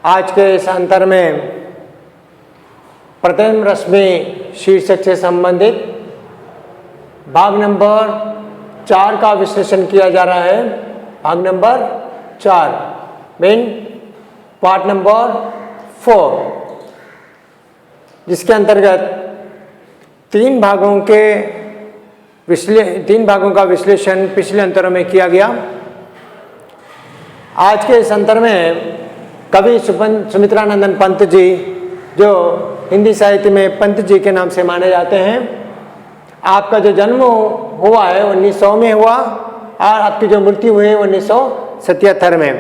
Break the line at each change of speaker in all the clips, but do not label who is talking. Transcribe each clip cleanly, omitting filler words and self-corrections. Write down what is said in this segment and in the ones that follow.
आज के इस अंतर में प्रथम रश्मि शीर्षक से संबंधित भाग नंबर 4 का विश्लेषण किया जा रहा है। भाग नंबर 4 मीन पार्ट नंबर 4, जिसके अंतर्गत 3 भागों का विश्लेषण पिछले अंतरों में किया गया। आज के इस अंतर में कवि सुमित्रानंदन पंत जी, जो हिंदी साहित्य में पंत जी के नाम से माने जाते हैं, आपका जो जन्म हुआ है 1900 में हुआ और आपकी जो मृत्यु हुई है 1977 में।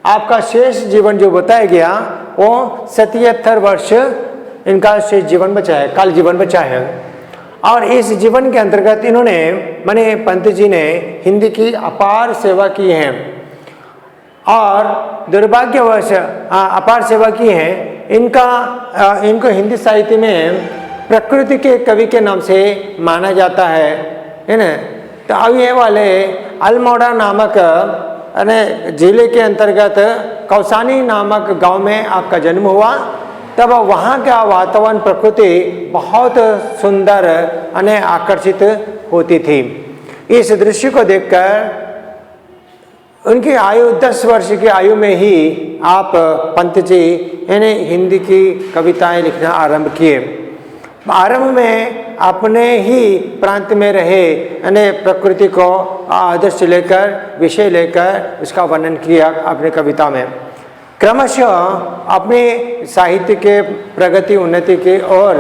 आपका शेष जीवन जो बताया गया वो 77 वर्ष इनका शेष जीवन बचा है, काल जीवन बचा है। और इस जीवन के अंतर्गत इन्होंने माने पंत जी ने हिंदी की अपार सेवा की है और दुर्भाग्यवश अपार सेवा की है। इनको हिंदी साहित्य में प्रकृति के कवि के नाम से माना जाता है ना। तो अब ये वाले अल्मोड़ा नामक जिले के अंतर्गत कौसानी नामक गांव में आपका जन्म हुआ। तब वहाँ का वातावरण प्रकृति बहुत सुंदर आकर्षित होती थी। इस दृश्य को देखकर उनकी आयु 10 वर्ष की आयु में ही आप पंत जी हिंदी की कविताएं लिखना आरंभ किए। आरंभ में अपने ही प्रांत में रहे प्रकृति को आदर्श लेकर, विषय लेकर उसका वर्णन किया अपने कविता में। क्रमशः अपने साहित्य के प्रगति उन्नति की ओर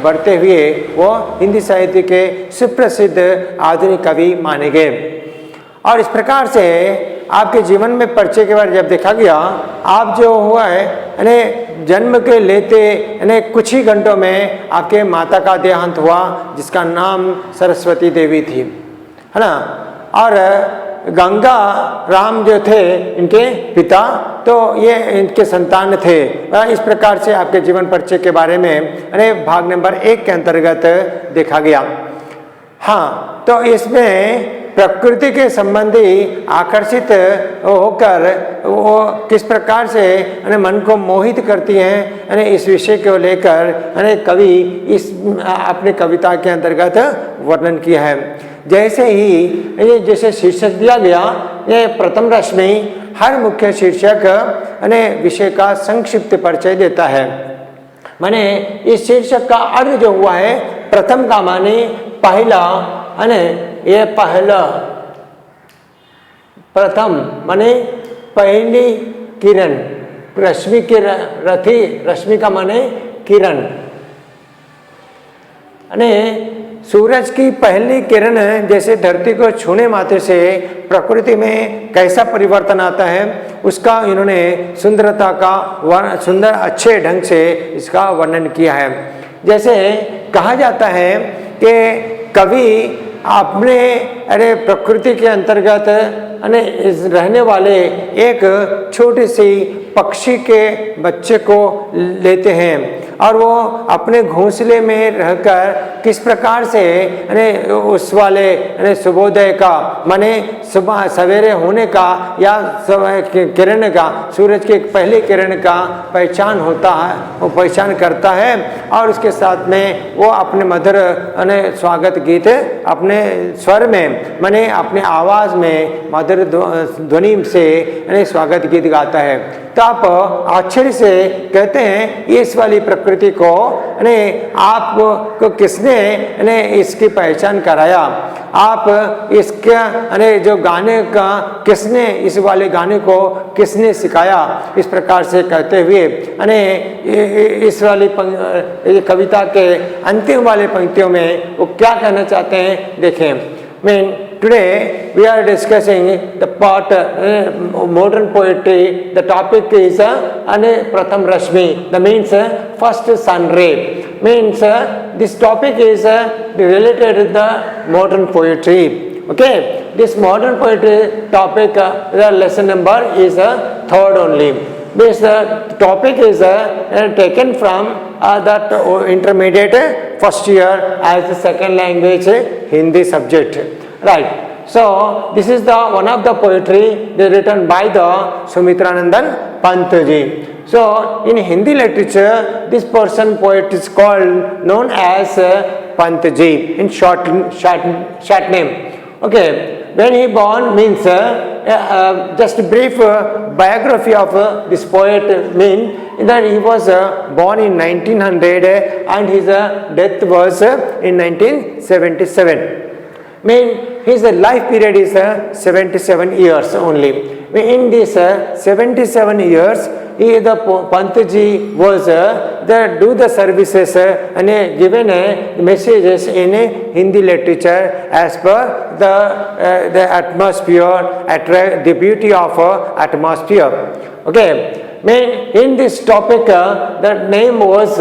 बढ़ते हुए वो हिंदी साहित्य के सुप्रसिद्ध आधुनिक कवि माने गए। और इस प्रकार से आपके जीवन में परिचय के बारे जब देखा गया, आप जो हुआ है जन्म के लेते कुछ ही घंटों में आपके माता का देहांत हुआ, जिसका नाम सरस्वती देवी थी, है ना। और गंगा राम जो थे इनके पिता, तो ये इनके संतान थे। इस प्रकार से आपके जीवन परिचय के बारे में भाग नंबर 1 के अंतर्गत देखा गया। हाँ, तो इसमें प्रकृति के संबंधी आकर्षित होकर वो किस प्रकार से मन को मोहित करती हैं, इस विषय को लेकर कवि इस अपने कविता के अंतर्गत वर्णन किया है। जैसे ही ये जैसे शीर्षक दिया गया, ये प्रथम रश्मि हर मुख्य शीर्षक विषय का संक्षिप्त परिचय देता है। माने इस शीर्षक का अर्थ जो हुआ है, प्रथम का माने पहला, ये पहला, प्रथम माने पहली किरण, रश्मि के रथी, रश्मि का माने किरण, सूरज की पहली किरण जैसे धरती को छूने मात्र से प्रकृति में कैसा परिवर्तन आता है, उसका इन्होंने सुंदरता का सुंदर अच्छे ढंग से इसका वर्णन किया है। जैसे कहा जाता है कि कवि अपने प्रकृति के अंतर्गत रहने वाले एक छोटी सी पक्षी के बच्चे को लेते हैं और वो अपने घोंसले में रहकर किस प्रकार से उस वाले सुबोदय का माने सुबह सवेरे होने का या किरण का, सूरज के पहले किरण का पहचान होता है, वो पहचान करता है। और उसके साथ में वो अपने मधुर स्वागत गीत अपने स्वर में माने अपने आवाज़ में मधुर ध्वनि से स्वागत गीत गाता है। तो आप आश्चर्य से कहते हैं इस वाली प्रकृति को आपको किसने इसकी पहचान कराया, आप इसके जो गाने का किसने, इस वाले गाने को किसने सिखाया। इस प्रकार से कहते हुए इस वाली कविता के अंतिम वाले पंक्तियों में वो क्या कहना चाहते हैं, देखें। Today we are discussing the part modern poetry. The topic is Pratham Rashmi. That means first sun ray. Means this topic is related to the modern poetry. Okay, this modern poetry topic, the lesson number is third only. This topic is taken from that intermediate first year as the second language Hindi subject, right? So this is the one of the poetry they written by the Sumitranandan Pant ji. So in Hindi literature, this person poet is called known as Pant Ji in short name. Okay, when he born means just a brief biography of this poet mean that he was born in 1900 and his death was in 1977. Mean his life period is 77 years only. In this 77 years, the Pantji was do the services and given messages in Hindi literature as per the atmosphere, the beauty of atmosphere. Okay. Mean in this topic, the name was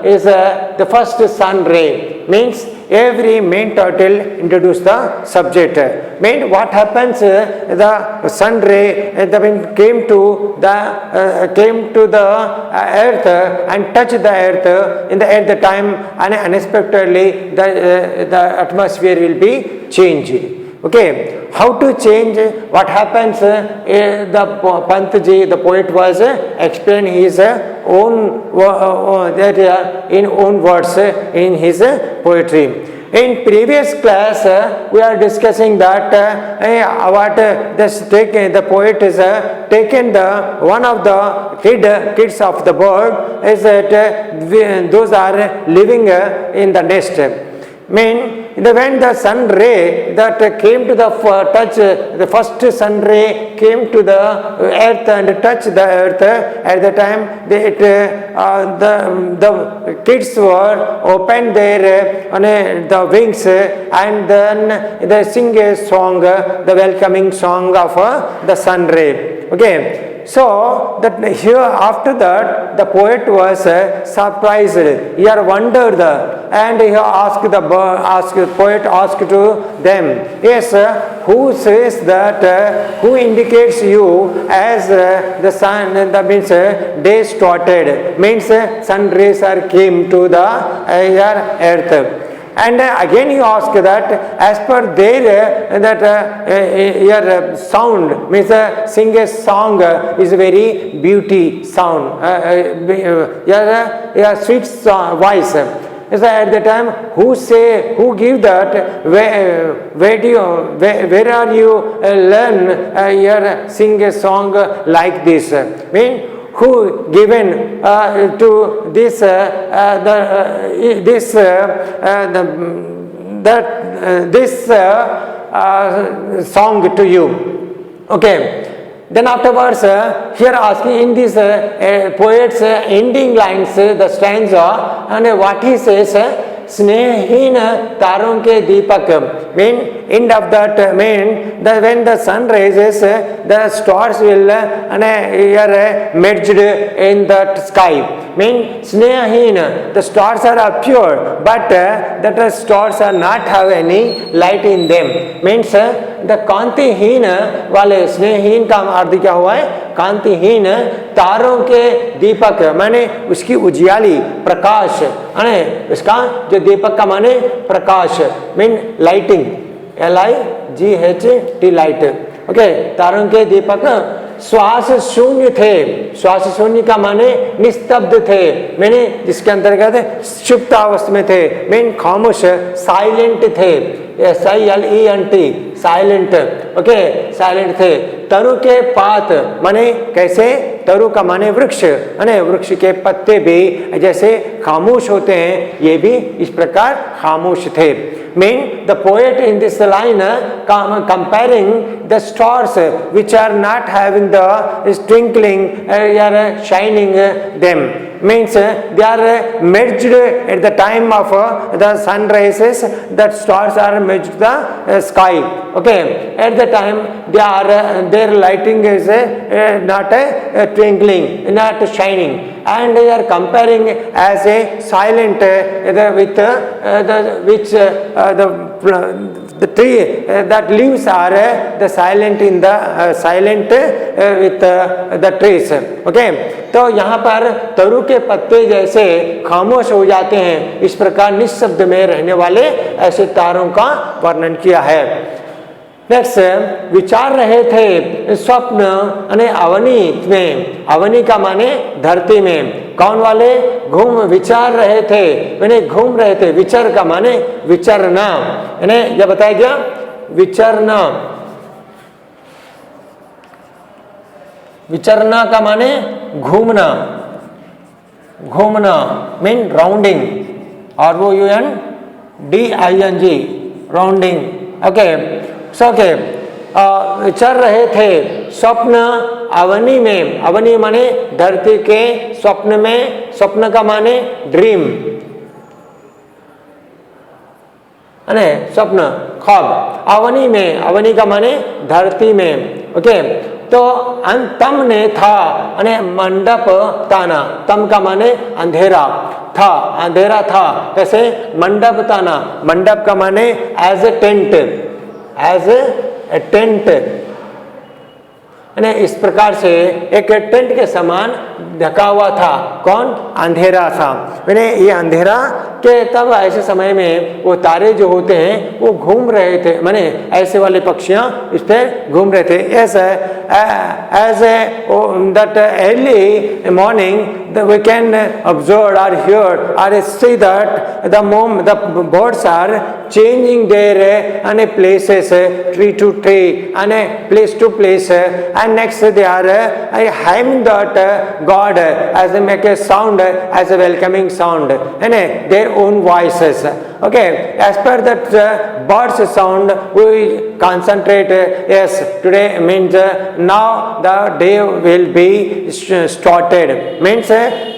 is the first sun ray. Means every main title introduce the subject. Mean what happens? The sun ray came to the earth and touched the earth at the time, and unexpectedly the atmosphere will be changed. Okay, how to change? What happens? The Pantji, the poet, was explain his own in own words in his poetry. In previous class, we are discussing that the poet is taken the one of the kids of the bird is that those are living in the nest. Mean when the sun ray that came to the touch, the first sun ray came to the earth and touched the earth, at the time the kids were opened their the wings and then they sing a song, the welcoming song of the sun ray. Okay. So that here after that the poet was surprised. He had wondered and he asked the poet asked to them, yes, who says that who indicates you as the sun? That means day started, means sun rays are came to the earth. And again he asked that as per their your sound, means sing a song is very beauty sound, your sweet voice. So at the time, who give that? Where are you learn your sing a song like this? Mean who given to this song to you? Okay. Then afterwards, here asking in this poet's ending lines, the stanza, and what he says, स्नेहीन तारों के दीपक, mean end of that mean that when the sun rises, the stars will merged in that sky. Mean स्नेहीन, the stars are pure, but that stars are not have any light in them. Means the कांतिहीन वाले, स्नेहीन का अर्थ क्या हुआ है? कांतिहीन तारों के दीपक माने उसकी उजियाली प्रकाश, अने उसका जो दीपक का माने प्रकाश, mean lighting, LIGHT light. Okay, तारों के दीपक श्वास शून्य थे. श्वास शून्य का माने निस्तब्ध थे, मैंने जिसके अंतर्गत सुप्त अवस्था में थे. मीन खामोश, साइलेंट थे, SILENT साइलेंट. ओके, साइलेंट थे. तरु के पात माने कैसे? तरु का माने वृक्ष, अने वृक्ष के पत्ते भी जैसे खामोश होते हैं, ये भी इस प्रकार खामोश थे. Mean the poet in this line comparing the stars which are not having the twinkling shining them, means they are merged at the time of the sun rises, that stars are merged the sky. Okay, at the time their lighting is not twinkling, not shining, and they are comparing as a silent with the tree that leaves are the silent in the silent with the trees. Okay, तो यहाँ पर तरु के पत्ते जैसे खामोश हो जाते हैं, इस प्रकार निःशब्द में रहने वाले ऐसे तारों का वर्णन किया है. नेक्स्ट, विचार रहे थे स्वप्न अने अवनी में। अवनी का माने धरती में। कौन वाले? घूम, विचार रहे थे मैंने घूम रहे थे। विचर का माने विचरना, यानी यह बताया गया विचरना। विचरना का माने घूमना, घूमना मीन राउंडिंग, और वो UNDING राउंडिंग। ओके, सो के चल रहे थे स्वप्न अवनी में। अवनी माने धरती के स्वप्न में। स्वप्न का माने ड्रीम, अने स्वप्न ख्वाब। अवनी में, अवनी का माने धरती में। ओके, तो तम ने था अने मंडप ताना। तम का माने अंधेरा, था अंधेरा था। कैसे? मंडप ताना। मंडप का माने as a tent, as a tent, इस प्रकार से एक टेंट के समान ढका हुआ था। कौन? अंधेरा था। मैंने ये अंधेरा के तब ऐसे समय में वो तारे जो होते हैं वो घूम रहे थे, माने ऐसे वाले पक्षियां इस पर घूम रहे थे। As that early morning we can observe और हियर और see that the birds are changing their places, tree to tree and place to place, and next they are hymning that God as they make a sound as a welcoming sound and their own voices. Okay, as per that birds sound we concentrate. Yes, today means now the day will be started, means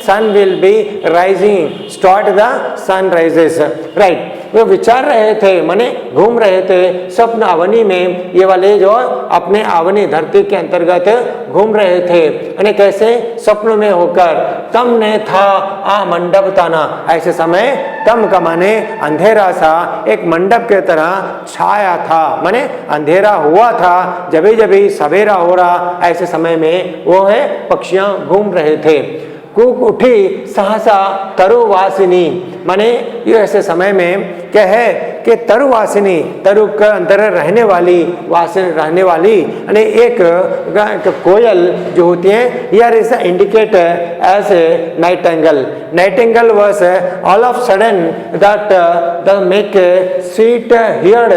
sun will be rising, start the sun rises, right? वो विचार रहे थे माने घूम रहे थे स्वप्न अवनी में। ये वाले जो अपने अवनी धरती के अंतर्गत घूम रहे थे, यानी कैसे? स्वप्न में होकर। तम ने था आ मंडप ताना। ऐसे समय तम का माने अंधेरा सा एक मंडप के तरह छाया था, माने अंधेरा हुआ था। जब जब सवेरा हो रहा ऐसे समय में वो है पक्षियां घूम रहे थे। कूक उठी सहसा तरुवासिनी, माने ये ऐसे समय में क्या है कि तरुवासिनी, तरु के अंदर रहने वाली, वासिनी रहने वाली, यानी एक कोयल जो होती है। Here is indicate as a nightingale. Nightingale was all of sudden that the make sweet here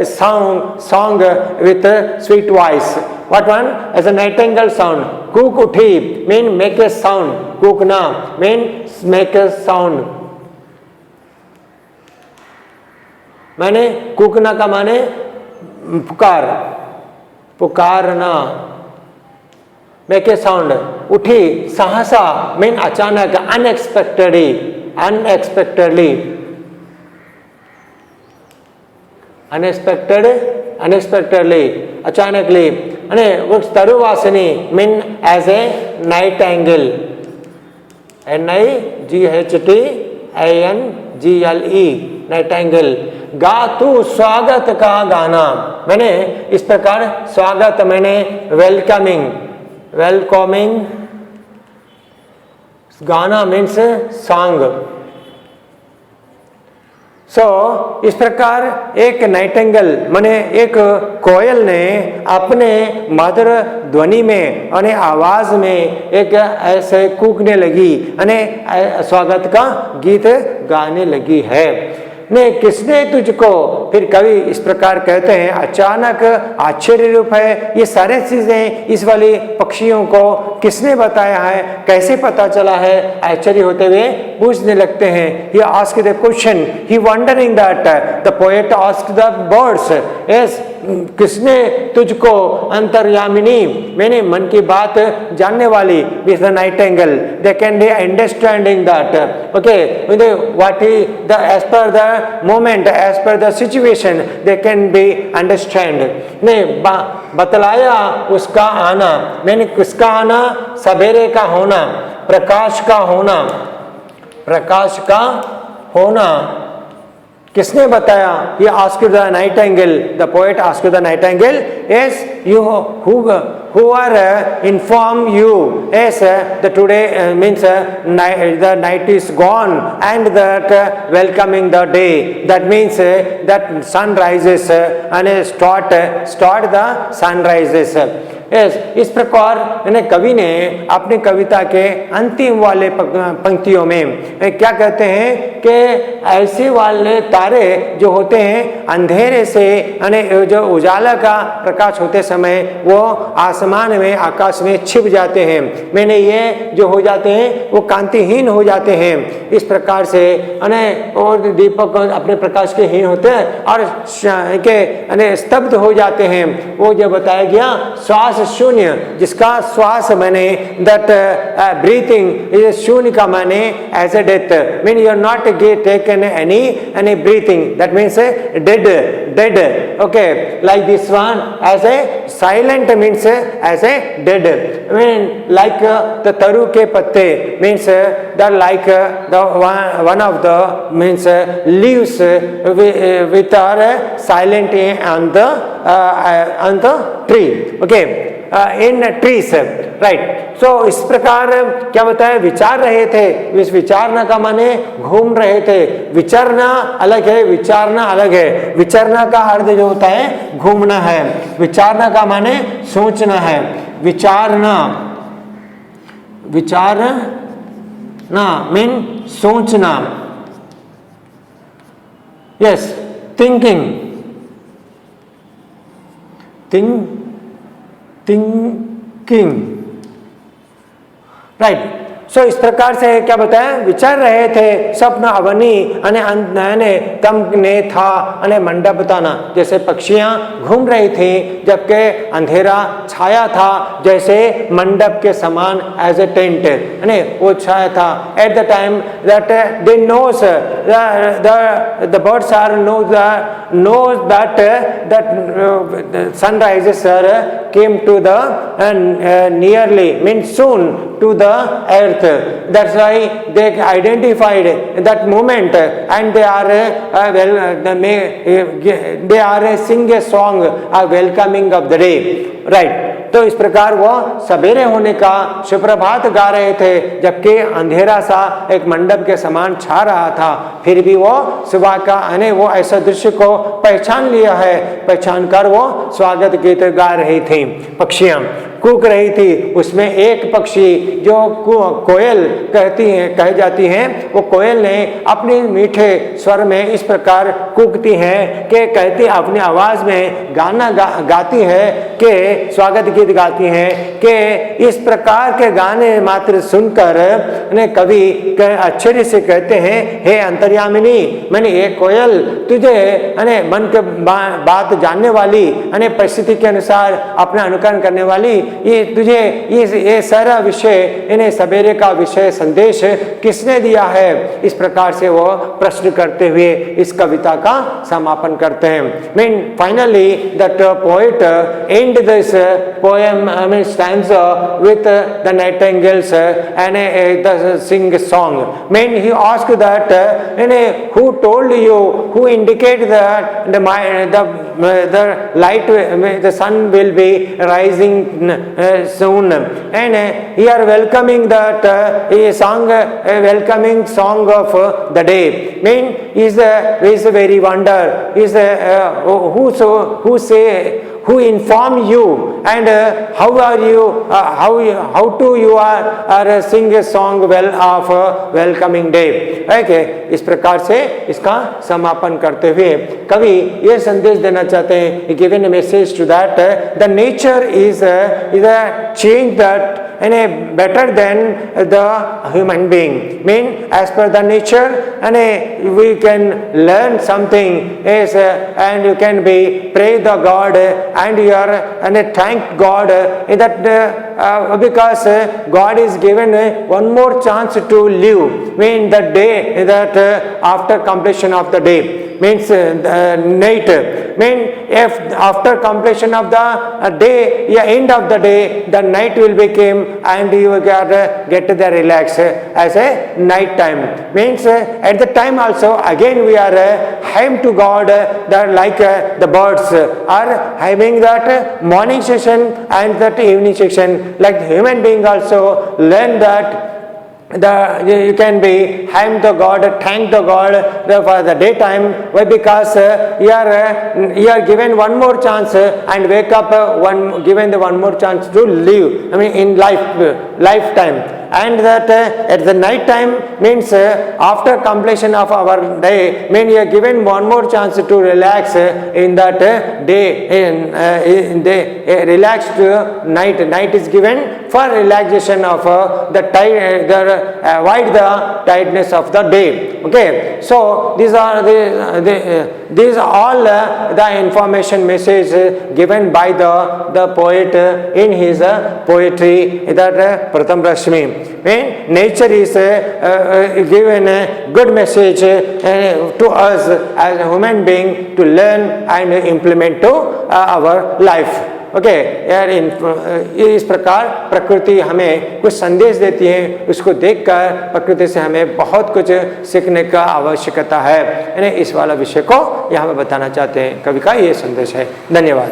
song with sweet voice. What one? As a nightingale sound. Cook uthi mean make a sound. Cook na mean make a sound. माने कूकना का माने पुकार, पुकारना। Make a sound. उठी सहसा mean अचानक, unexpectedly, unexpectedly, unexpected, unexpectedly, अचानकली। અને વૃક્ષ તરુવાસિની mean as a nightingale, NIGHTINGLE, nightingale. गा तू स्वागत का गाना, मैंने इस प्रकार स्वागत, मैंने वेलकमिंग, वेलकमिंग, गाना मीन्स सॉन्ग। इस प्रकार एक नाइटिंगेल माने एक कोयल ने अपने मधुर ध्वनि में और आवाज में एक ऐसे कूकने लगी अने स्वागत का गीत गाने लगी है। ने किसने तुझको, फिर कवि इस प्रकार कहते हैं, अचानक आश्चर्य रूप है। ये सारे चीजें इस वाली पक्षियों को किसने बताया है, कैसे पता चला है, आश्चर्य होते हुए पूछने लगते हैं। He asked the question, he wondering that the poet asked the birds, yes, किसने तुझको, अंतर्यामिनी, मैंने मन की बात जानने वाली, is the nightingale, they can be understanding that, okay, what is the, as per the moment, as per the situation, they can be understand। ने बतलाया उसका आना, मैंने किसका आना, सवेरे का होना, प्रकाश का होना, प्रकाश का होना। किसने बताया? ये asked the Nightingale, the poet asked the Nightingale, yes you who are inform you, yes the today means the night is gone and that welcoming the day, that means that sun rises and start the sun rises. yes, इस प्रकार कवि ने अपनी कविता के अंतिम वाले पंक्तियों में क्या कहते हैं कि ऐसे वाले तारे जो होते हैं अंधेरे से जो उजाला का प्रकाश होते समय वो आसमान में आकाश में छिप जाते हैं, मैंने ये जो हो जाते हैं वो कांतिहीन हो जाते हैं। इस प्रकार से और दीपक अपने प्रकाश के हीन होते हैं और के स्तब्ध हो जाते हैं। वो जो बताया गया श्वास शून्य, जिसका श्वास मैंने दैट ब्रीथिंग इज शून्य का माने as a death, mean you are not taken any breathing, that means dead, okay, like this one as a silent means as a dead, I mean like the taru ke patte means the like the one of the means leaves with are silent on the tree, okay, in trees, right. so इस प्रकार क्या बताया, विचार रहे थे, इस विचारना का माने घूम रहे थे, विचरना अलग है, विचारना अलग है। विचरना का अर्थ जो होता है घूमना है, विचारना का माने सोचना है, विचारना मीन सोचना, यस थिंकिंग, राइट। सो इस प्रकार से क्या बताया, विचार रहे थे स्वप्न अवनी अने तम ने था अने मंडप ताना, जैसे पक्षियां घूम रही थी जबकि अंधेरा छाया था, जैसे मंडप के समान एज ए टेंट अने वो छाया था। At the time that they knows the birds are knows that sunrises came to the nearly means soon to the earth, that's why they identified that moment and they are sing a song of welcoming of the day, right. तो इस प्रकार वो सवेरे होने का सुप्रभात गा रहे थे जबकि अंधेरा सा एक मंडप के समान छा रहा था, फिर भी वो सुबह का वो ऐसा दृश्य को पहचान लिया है, पहचान कर वो स्वागत गीत गा रही थी। पक्षियां कूक रही थी, उसमें एक पक्षी जो कोयल कह जाती हैं, वो कोयल ने अपने मीठे स्वर में इस प्रकार कूकती है कि कहती अपनी आवाज में गाना गाती है कि स्वागत गीत गाती हैं कि इस प्रकार के गाने मात्र सुनकर कवि आश्चर्य से कहते हैं, हे अंतर्यामिनी, मैंने ये कोयल तुझे मन के बात जानने वाली परिस्थिति के अनुसार अपना अनुकरण करने वाली, ये तुझे ये सारा विषय इन्हें सवेरे का विषय संदेश किसने दिया है? इस प्रकार से वो प्रश्न करते हुए इस कविता का समापन करते हैं। Mean finally that poet and this poem stanza with the nightingales and the sing song. Mean he asked that who told you, who indicated that the light, the sun will be rising soon, and he are welcoming that song, welcoming song of the day. Mean is very wonder, is who inform you and how are you how to you are sing a song well of welcoming day, okay. इस प्रकार से इसका समापन करते हुए कवि ये संदेश देना चाहते हैं, given a message to that the nature is a change that and better than the human being. Mean as per the nature and we can learn something is and you can be pray the God and you are and thank God that because God is given one more chance to live. Mean the day that after completion of the day means night mean if after completion of the day, yeah, end of the day, the night will become and you get the relax as a night time. Means at the time also again we are hymn to God, that like the birds are having that morning session and that evening session, like human being also learn that you can be hymn to God, thank the God for the daytime. Why? Because you are given one more chance and wake up given the one more chance to live. I mean in lifetime. And that at the night time means after completion of our day, mean you are given one more chance to relax in that day, in the relaxed night. Night is given for relaxation of avoid the tiredness of the day. Okay, so these are these are all the information message given by the poet in his poetry, that Pratham Rashmi. When nature is given a good message to us as a human being to learn and implement to our life. Okay यार इस प्रकार प्रकृति हमें कुछ संदेश देती है, उसको देखकर प्रकृति से हमें बहुत कुछ सीखने का आवश्यकता है। यानी इस वाला विषय को यहाँ पे बताना चाहते हैं, कवि का ये संदेश है। धन्यवाद।